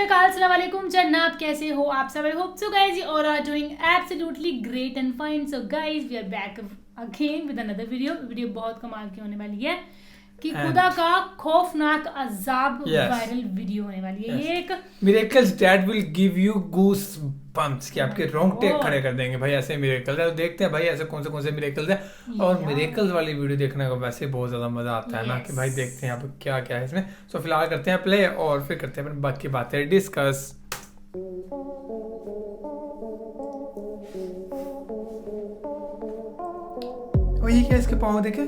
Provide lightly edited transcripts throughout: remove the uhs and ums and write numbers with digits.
अकाल, अस्सलाम वालेकुम जनाब, कैसे हो आप सब? I hope so guys you all are doing absolutely great and fine. So guys we are back again with another video बहुत कमाल की होने वाली है कि खुदा का खौफनाक अजाब वायरल वीडियो होने वाली है. ये एक miracles that will give you goose bumps कि आपके रोंगटे खड़े कर देंगे भाई. ऐसे मिरेकल्स है. तो देखते हैं भाई ऐसे कौन से मिरेकल्स है. और मिरेकल्स वाली वीडियो देखने का वैसे बहुत ज्यादा मजा आता है ना कि भाई देखते हैं यहाँ पे क्या क्या है इसमें. सो फिलहाल करते हैं प्ले और फिर करते हैं बाकी बातें डिस्कस. ये क्या इसके पाँव देखे?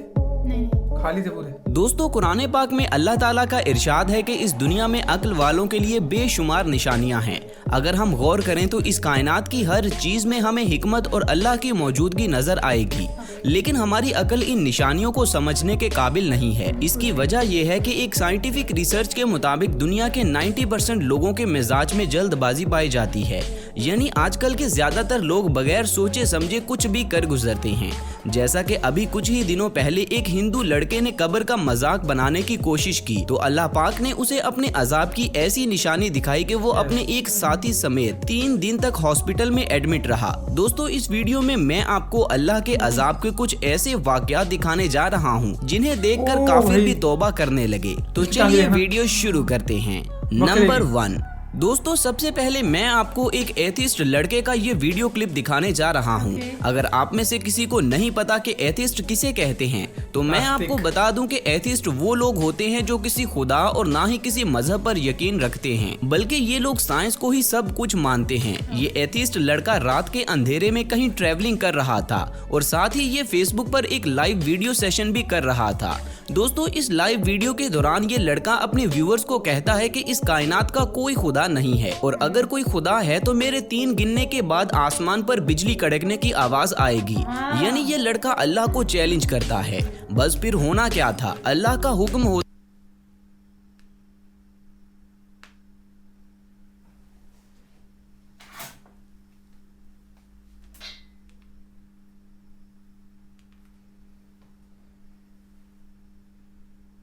नहीं खाली थे पूरे. दोस्तों, कुरान पाक में अल्लाह ताला का इरशाद है कि इस दुनिया में अक्ल वालों के लिए बेशुमार निशानियां हैं. अगर हम गौर करें तो इस कायनात की हर चीज में हमें हिकमत और अल्लाह की मौजूदगी नजर आएगी, लेकिन हमारी अक्ल इन निशानियों को समझने के काबिल नहीं है. इसकी वजह यह है कि एक साइंटिफिक रिसर्च के मुताबिक दुनिया के 90% लोगों के मिजाज में जल्दबाजी पाई जाती है. यानी आजकल के ज्यादातर लोग बगैर सोचे समझे कुछ भी कर गुजरते हैं. जैसा कि अभी कुछ ही दिनों पहले एक हिंदू लड़के ने कब्र का मजाक बनाने की कोशिश की तो अल्लाह पाक ने उसे अपने अजाब की ऐसी निशानी दिखाई कि वो अपने एक साथी समेत 3 दिन तक हॉस्पिटल में एडमिट रहा. दोस्तों, इस वीडियो में मैं आपको अल्लाह के अजाब के कुछ ऐसे वाकयात दिखाने जा रहा हूँ जिन्हें देखकर काफिर भी तौबा करने लगे. तो चलिए वीडियो शुरू करते हैं. नंबर 1. दोस्तों, सबसे पहले मैं आपको एक एथिस्ट लड़के का ये वीडियो क्लिप दिखाने जा रहा हूँ. अगर आप में से किसी को नहीं पता कि एथिस्ट किसे कहते हैं तो मैं आपको बता दूं कि एथिस्ट वो लोग होते हैं जो किसी खुदा और ना ही किसी मजहब पर यकीन रखते हैं, बल्कि ये लोग साइंस को ही सब कुछ मानते हैं. ये एथिस्ट लड़का रात के अंधेरे में कहीं ट्रेवलिंग कर रहा था और साथ ही ये फेसबुक पर एक लाइव वीडियो सेशन भी कर रहा था. दोस्तों, इस लाइव वीडियो के दौरान ये लड़का अपने व्यूअर्स को कहता है कि इस कायनात का कोई खुदा नहीं है और अगर कोई खुदा है तो मेरे 3 गिनने के बाद आसमान पर बिजली कड़कने की आवाज आएगी. यानी ये लड़का अल्लाह को चैलेंज करता है. बस फिर होना क्या था, अल्लाह का हुक्म हो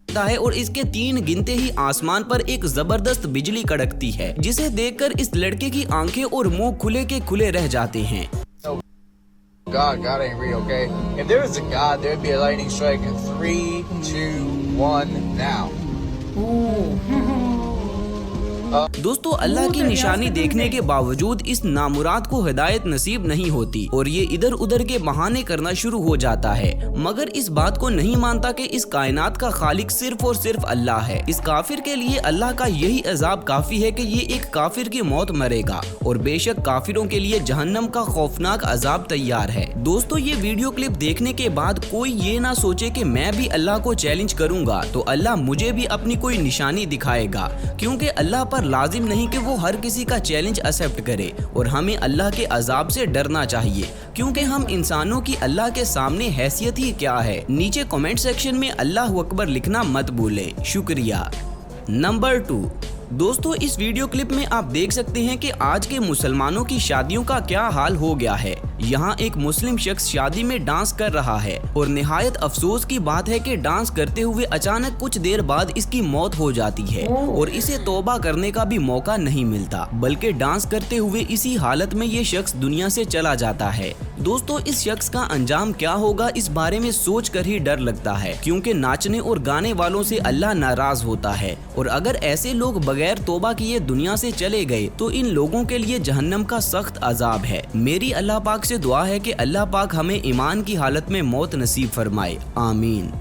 है और इसके 3 गिनते ही आसमान पर एक जबरदस्त बिजली कड़कती है, जिसे देखकर इस लड़के की आंखें और मुंह खुले के खुले रह जाते हैं. God ain't real, okay? If there was a God, there would be a lightning strike in 3, 2, 1, now. दोस्तों, अल्लाह की निशानी देखने के बावजूद इस नामुराद को हिदायत नसीब नहीं होती और ये इधर उधर के बहाने करना शुरू हो जाता है, मगर इस बात को नहीं मानता कि इस कायनात का खालिक सिर्फ और सिर्फ अल्लाह है. इस काफिर के लिए अल्लाह का यही अजाब काफी है कि ये एक काफिर की मौत मरेगा और बेशक काफिरों के लिए जहन्नम का खौफनाक अजाब तैयार है. दोस्तों, ये वीडियो क्लिप देखने के बाद कोई ये ना सोचे कि मैं भी अल्लाह को चैलेंज करूंगा तो अल्लाह मुझे भी अपनी कोई निशानी दिखाएगा, क्योंकि अल्लाह पर लाजिम नहीं कि वो हर किसी का चैलेंज एक्सेप्ट करे और हमें अल्लाह के अजाब से डरना चाहिए, क्योंकि हम इंसानों की अल्लाह के सामने हैसियत ही क्या है. नीचे कमेंट सेक्शन में अल्लाह अकबर लिखना मत भूलें. शुक्रिया. नंबर 2. दोस्तों, इस वीडियो क्लिप में आप देख सकते हैं कि आज के मुसलमानों की शादियों का क्या हाल हो गया है. यहाँ एक मुस्लिम शख्स शादी में डांस कर रहा है और निहायत अफसोस की बात है कि डांस करते हुए अचानक कुछ देर बाद इसकी मौत हो जाती है और इसे तौबा करने का भी मौका नहीं मिलता, बल्कि डांस करते हुए इसी हालत में ये शख्स दुनिया से चला जाता है. दोस्तों, इस शख्स का अंजाम क्या होगा इस बारे में सोच कर ही डर लगता है, क्योंकि नाचने और गाने वालों से अल्लाह नाराज होता है और अगर ऐसे लोग बगैर तौबा किए दुनिया से चले गए तो इन लोगों के लिए जहन्नम का सख्त अजाब है. मेरी अल्लाह पाक से दुआ है कि अल्लाह पाक हमें ईमान की हालत में मौत नसीब फरमाए. आमीन.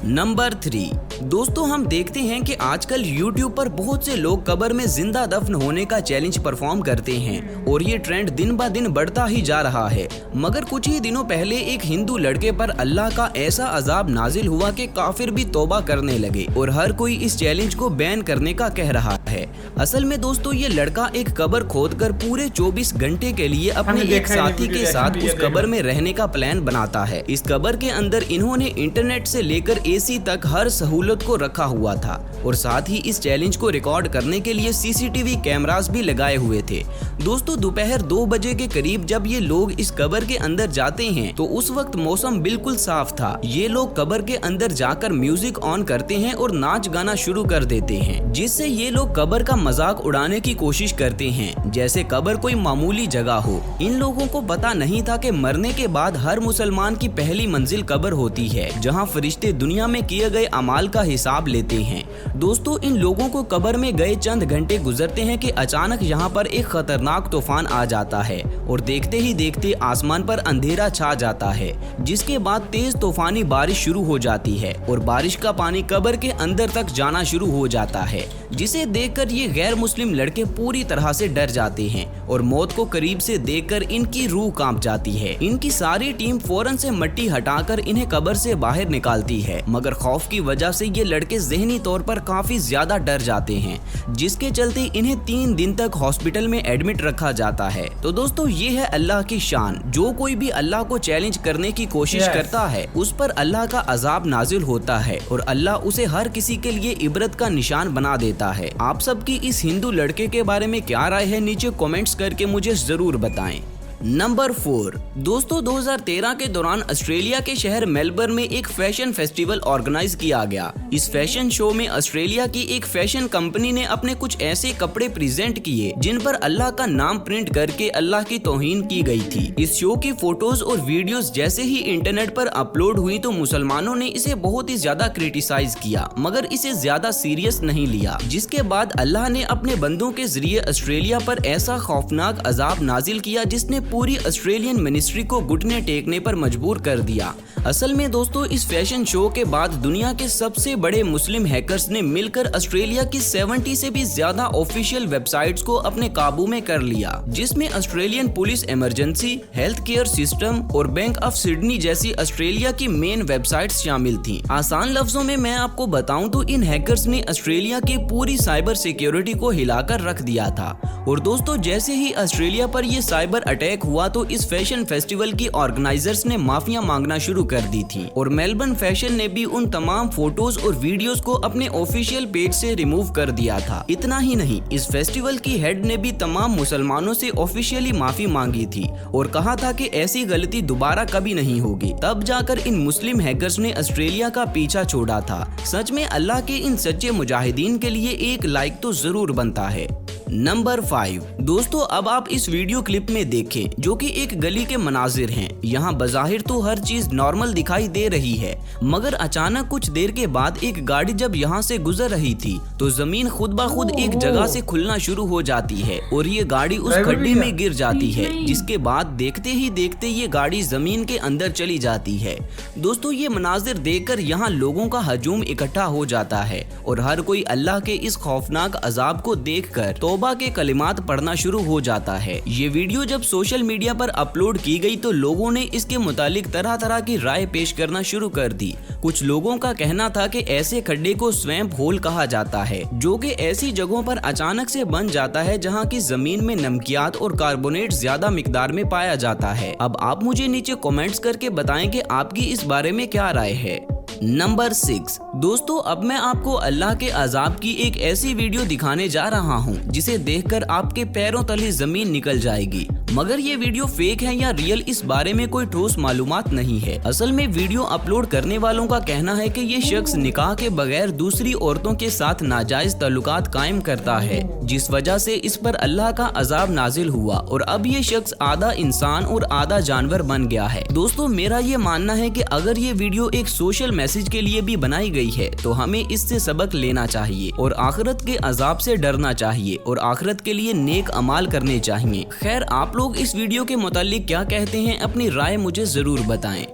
नंबर 3. दोस्तों, हम देखते हैं कि आजकल YouTube पर बहुत से लोग कब्र में जिंदा दफन होने का चैलेंज परफॉर्म करते हैं और ये ट्रेंड दिन ब दिन बढ़ता ही जा रहा है. मगर कुछ ही दिनों पहले एक हिंदू लड़के पर अल्लाह का ऐसा अजाब नाजिल हुआ कि काफिर भी तौबा करने लगे और हर कोई इस चैलेंज को बैन करने का कह रहा है. असल में दोस्तों, ये लड़का एक कब्र खोदकर पूरे 24 घंटे के लिए अपने एक साथी के साथ उस कब्र में रहने का प्लान बनाता है. इस कब्र के अंदर इन्होंने इंटरनेट से लेकर एसी तक हर सहूलत को रखा हुआ था और साथ ही इस चैलेंज को रिकॉर्ड करने के लिए सीसीटीवी कैमरास भी लगाए हुए थे। दोस्तों दोपहर 2 बजे के करीब जब ये लोग इस कब्र के अंदर जाते हैं तो उस वक्त मौसम बिल्कुल साफ था। ये लोग कब्र के अंदर जाकर म्यूजिक ऑन करते हैं और नाच गाना शुरू कर देते हैं, जिससे ये लोग कब्र का मजाक उड़ाने की कोशिश करते हैं जैसे कब्र कोई मामूली जगह हो। इन लोगों को पता नहीं था कि मरने के बाद हर मुसलमान की पहली मंजिल कब्र होती है, जहां फरिश्ते दुनिया में किए गए अमाल का हिसाब लेते हैं। दोस्तों इन लोगों को कब्र में गए चंद घंटे गुजरते हैं कि अचानक यहाँ पर एक खतरनाक तूफान आ जाता है और देखते ही देखते आसमान पर अंधेरा छा जाता है, जिसके बाद तेज तूफानी बारिश शुरू हो जाती है और बारिश का पानी कब्र के अंदर तक जाना शुरू हो जाता है, जिसे देखकर ये गैर मुस्लिम लड़के पूरी तरह से डर जाते हैं और मौत को करीब से देखकर इनकी रूह कांप जाती है। इनकी सारी टीम फौरन से मिट्टी हटाकर इन्हें कब्र से बाहर निकालती है, मगर खौफ की वजह से ये लड़के ज़हनी तौर पर काफी ज्यादा डर जाते हैं, जिसके चलते इन्हें 3 दिन तक हॉस्पिटल में एडमिट रखा जाता है। तो दोस्तों ये है अल्लाह की शान। जो कोई भी अल्लाह को चैलेंज करने की कोशिश करता है उस पर अल्लाह का अजाब नाजिल होता है और अल्लाह उसे हर किसी के लिए इबरत का निशान बना देता है। आप सबकी इस हिंदू लड़के के बारे में क्या राय है, नीचे कमेंट्स करके मुझे जरूर बताएं। नंबर 4 दोस्तों 2013 के दौरान ऑस्ट्रेलिया के शहर मेलबर्न में एक फैशन फेस्टिवल ऑर्गेनाइज किया गया। इस फैशन शो में ऑस्ट्रेलिया की एक फैशन कंपनी ने अपने कुछ ऐसे कपड़े प्रेजेंट किए जिन पर अल्लाह का नाम प्रिंट करके अल्लाह की तौहीन की गई थी। इस शो की फोटोज और वीडियोस जैसे ही इंटरनेट पर अपलोड हुई तो मुसलमानों ने इसे बहुत ही ज्यादा क्रिटिसाइज किया, मगर इसे ज्यादा सीरियस नहीं लिया, जिसके बाद अल्लाह ने अपने बंदों के जरिए ऑस्ट्रेलिया पर ऐसा खौफनाक अजाब नाजिल किया जिसने पूरी ऑस्ट्रेलियन मिनिस्ट्री को घुटने टेकने पर मजबूर कर दिया। असल में दोस्तों इस फैशन शो के बाद दुनिया के सबसे बड़े मुस्लिम हैकर्स ने मिलकर ऑस्ट्रेलिया की 70 से भी ज्यादा ऑफिशियल वेबसाइट्स को अपने काबू में कर लिया, जिसमें Australian police emergency, health care system और बैंक ऑफ सिडनी जैसी ऑस्ट्रेलिया की मेन वेबसाइट्स शामिल थी। आसान लफ्जों में मैं आपको बताऊं तो इन हैकर्स ने ऑस्ट्रेलिया की पूरी साइबर सिक्योरिटी को हिलाकर रख दिया था। और दोस्तों जैसे ही ऑस्ट्रेलिया पर ये साइबर अटैक हुआ तो इस फैशन फेस्टिवल की ऑर्गेनाइजर्स ने माफिया मांगना शुरू कर दी थी और मेलबर्न फैशन ने भी उन तमाम फोटोज और वीडियोस को अपने ऑफिशियल पेज से रिमूव कर दिया था। इतना ही नहीं, इस फेस्टिवल की हेड ने भी तमाम मुसलमानों से ऑफिशियली माफी मांगी थी और कहा था कि ऐसी गलती दोबारा कभी नहीं होगी। तब जाकर इन मुस्लिम हैकर्स ने ऑस्ट्रेलिया का पीछा छोड़ा था। सच में अल्लाह के इन सच्चे मुजाहिदीन के लिए एक लाइक तो जरूर बनता है। नंबर 5 दोस्तों अब आप इस वीडियो क्लिप में देखें जो कि एक गली के मनाजिर हैं। यहाँ बज़ाहिर तो हर चीज नॉर्मल दिखाई दे रही है, मगर अचानक कुछ देर के बाद एक गाड़ी जब यहाँ से गुजर रही थी तो जमीन खुद ब खुद एक जगह से खुलना शुरू हो जाती है और ये गाड़ी उस खड्डे में गिर जाती है, जिसके बाद देखते ही देखते ये गाड़ी जमीन के अंदर चली जाती है। दोस्तों ये मनाजिर देखकर यहाँ लोगों का हजूम इकट्ठा हो जाता है और हर कोई अल्लाह के इस खौफनाक अजाब को देखकर तौबा के कलिमात पढ़ना शुरू हो जाता है। ये वीडियो जब सोशल मीडिया पर अपलोड की गई तो लोगों ने इसके मुतालिक तरह तरह की राय पेश करना शुरू कर दी। कुछ लोगों का कहना था कि ऐसे खड्डे को स्वैम्प होल कहा जाता है, जो कि ऐसी जगहों पर अचानक से बन जाता है जहां की जमीन में नमकियात और कार्बोनेट ज्यादा मिकदार में पाया जाता है। अब आप मुझे नीचे कमेंट्स करके बताएं कि आपकी इस बारे में क्या राय है। नंबर 6 दोस्तों अब मैं आपको अल्लाह के अजाब की एक ऐसी वीडियो दिखाने जा रहा हूं जिसे देखकर आपके पैरों तले जमीन निकल जाएगी, मगर ये वीडियो फेक है या रियल इस बारे में कोई ठोस मालूमात नहीं है। असल में वीडियो अपलोड करने वालों का कहना है कि ये शख्स निकाह के बगैर दूसरी औरतों के साथ नाजायज ताल्लुकात कायम करता है, जिस वजह से इस पर अल्लाह का अजाब नाजिल हुआ और अब ये शख्स आधा इंसान और आधा जानवर बन गया है। दोस्तों मेरा ये मानना है कि अगर ये वीडियो एक सोशल मैसेज के लिए भी बनाई गई है तो हमें इससे सबक लेना चाहिए और आखिरत के अजाब से डरना चाहिए और आखिरत के लिए नेक अमाल करने चाहिए। खैर आप लोग इस वीडियो के मुतालिक क्या कहते हैं, अपनी राय मुझे जरूर बताएं।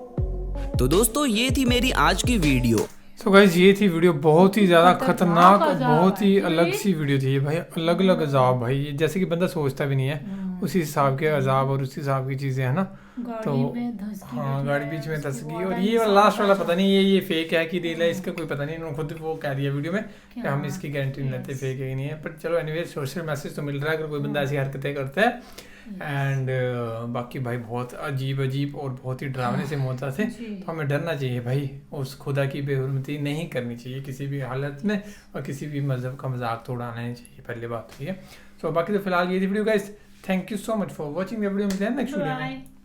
तो दोस्तों ये थी मेरी आज की वीडियो। तो गाइस ये थी वीडियो, बहुत ही ज्यादा खतरनाक, बहुत ही अलग सी वीडियो थी भाई, अलग अलग अजाब भाई, जैसे कि बंदा सोचता भी नहीं है उसी हिसाब के अजाब और उसी हिसाब की चीजें है ना। तो हाँ गाड़ी बीच में धस गई और ये लास्ट वाला पता नहीं ये फेक है कि रियल है, इसका कोई पता नहीं। उन्होंने खुद वो कह दिया वीडियो में कि हम इसकी गारंटी नहीं लेते फेक है कि नहीं है, पर चलो एनीवे सोशल मैसेज तो मिल रहा है अगर कोई बंदा ऐसी हरकतें करता है एंड बाकी भाई बहुत अजीब और बहुत ही डरावने से मौत थे, तो हमें डरना चाहिए भाई, उस खुदा की बेहुरमती नहीं करनी चाहिए किसी भी हालत में, और किसी भी मजहब का मजाक तो उड़ाना नहीं चाहिए, पहली बात तो ये। सो बाकी तो फिलहाल ये थी video guys, thank you so much for watching the video, मिलते हैं नेक्स्ट वीडियो में।